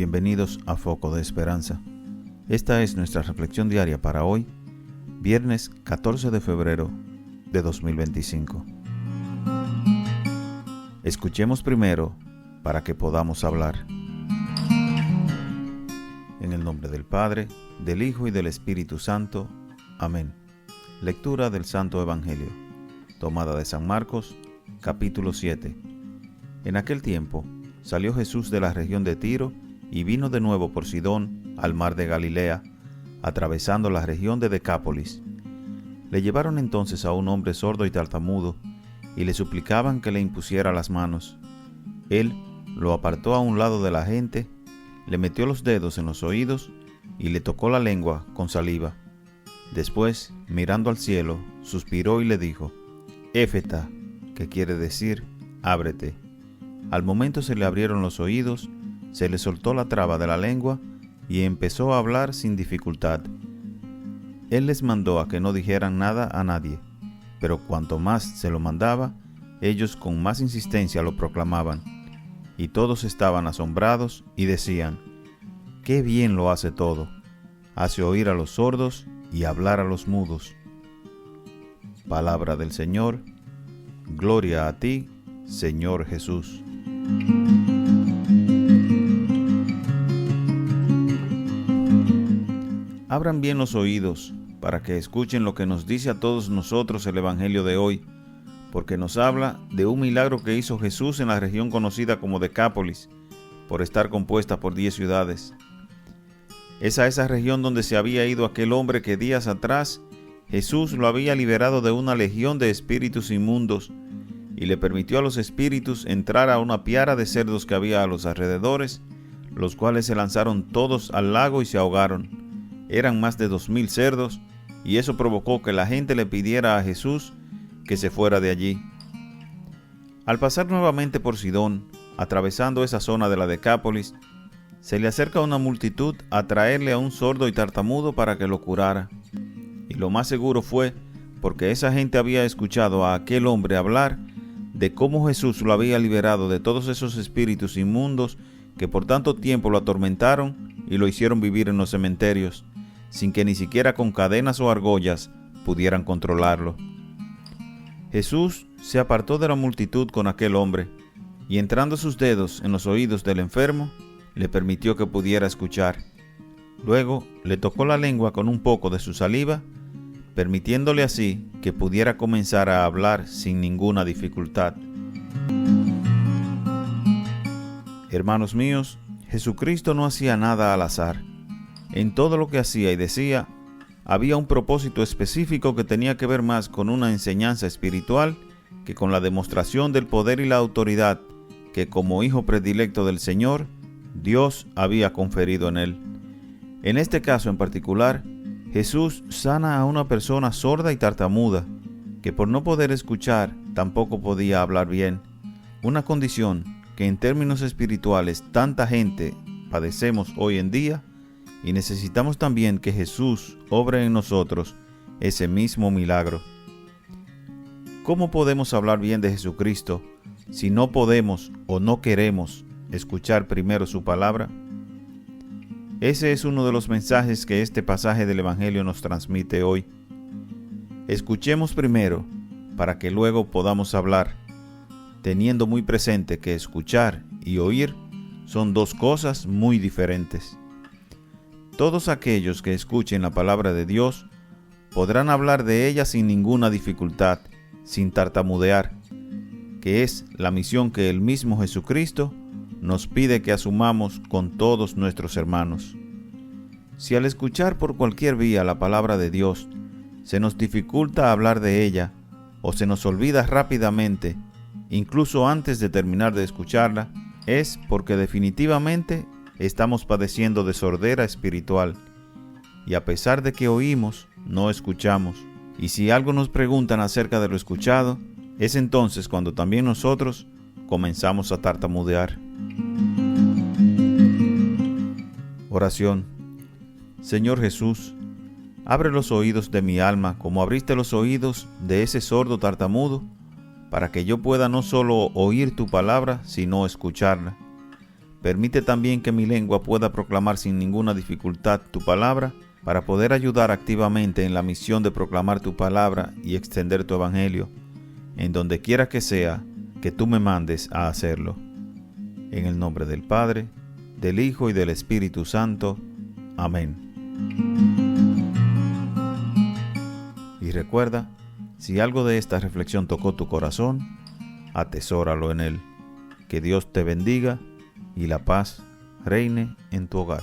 bienvenidos a Foco de Esperanza. Esta es nuestra reflexión diaria para hoy, viernes 14 de febrero de 2025. Escuchemos primero para que podamos hablar. En el nombre del Padre, del Hijo y del Espíritu Santo. Amén. Lectura del Santo Evangelio, tomada de San Marcos, capítulo 7. En aquel tiempo, salió Jesús de la región de Tiro y vino de nuevo por Sidón al mar de Galilea, atravesando la región de Decápolis. Le llevaron entonces a un hombre sordo y tartamudo, y le suplicaban que le impusiera las manos. Él lo apartó a un lado de la gente, le metió los dedos en los oídos y le tocó la lengua con saliva. Después, mirando al cielo, suspiró y le dijo: Éfeta, que quiere decir, ábrete. Al momento se le abrieron los oídos, se le soltó la traba de la lengua y empezó a hablar sin dificultad. Él les mandó a que no dijeran nada a nadie, pero cuanto más se lo mandaba, ellos con más insistencia lo proclamaban. Y todos estaban asombrados y decían: ¡Qué bien lo hace todo! Hace oír a los sordos y hablar a los mudos. Palabra del Señor. Gloria a ti, Señor Jesús. Abran bien los oídos para que escuchen lo que nos dice a todos nosotros el Evangelio de hoy, porque nos habla de un milagro que hizo Jesús en la región conocida como Decápolis, por estar compuesta por 10 ciudades. Es a esa región donde se había ido aquel hombre que días atrás Jesús lo había liberado de una legión de espíritus inmundos y le permitió a los espíritus entrar a una piara de cerdos que había a los alrededores, los cuales se lanzaron todos al lago y se ahogaron. Eran más de 2,000 cerdos, y eso provocó que la gente le pidiera a Jesús que se fuera de allí. Al pasar nuevamente por Sidón, atravesando esa zona de la Decápolis, se le acerca una multitud a traerle a un sordo y tartamudo para que lo curara. Y lo más seguro fue porque esa gente había escuchado a aquel hombre hablar de cómo Jesús lo había liberado de todos esos espíritus inmundos que por tanto tiempo lo atormentaron y lo hicieron vivir en los cementerios, sin que ni siquiera con cadenas o argollas pudieran controlarlo. Jesús se apartó de la multitud con aquel hombre, y entrando sus dedos en los oídos del enfermo, le permitió que pudiera escuchar. Luego le tocó la lengua con un poco de su saliva, permitiéndole así que pudiera comenzar a hablar sin ninguna dificultad. Hermanos míos, Jesucristo no hacía nada al azar. En todo lo que hacía y decía, había un propósito específico que tenía que ver más con una enseñanza espiritual que con la demostración del poder y la autoridad que como hijo predilecto del Señor, Dios había conferido en él. En este caso en particular, Jesús sana a una persona sorda y tartamuda, que por no poder escuchar tampoco podía hablar bien, una condición que en términos espirituales tanta gente padecemos hoy en día, y necesitamos también que Jesús obre en nosotros ese mismo milagro. ¿Cómo podemos hablar bien de Jesucristo si no podemos o no queremos escuchar primero su palabra? Ese es uno de los mensajes que este pasaje del Evangelio nos transmite hoy. Escuchemos primero para que luego podamos hablar, teniendo muy presente que escuchar y oír son dos cosas muy diferentes. Todos aquellos que escuchen la palabra de Dios podrán hablar de ella sin ninguna dificultad, sin tartamudear, que es la misión que el mismo Jesucristo nos pide que asumamos con todos nuestros hermanos. Si al escuchar por cualquier vía la palabra de Dios se nos dificulta hablar de ella o se nos olvida rápidamente, incluso antes de terminar de escucharla, es porque definitivamente estamos padeciendo de sordera espiritual, y a pesar de que oímos, no escuchamos. Y si algo nos preguntan acerca de lo escuchado, es entonces cuando también nosotros comenzamos a tartamudear. Oración. Señor Jesús, abre los oídos de mi alma como abriste los oídos de ese sordo tartamudo, para que yo pueda no solo oír tu palabra, sino escucharla. Permite también que mi lengua pueda proclamar sin ninguna dificultad tu palabra, para poder ayudar activamente en la misión de proclamar tu palabra y extender tu evangelio, en donde quiera que sea que tú me mandes a hacerlo. En el nombre del Padre, del Hijo y del Espíritu Santo. Amén. Y recuerda, si algo de esta reflexión tocó tu corazón, atesóralo en él. Que Dios te bendiga y la paz reine en tu hogar.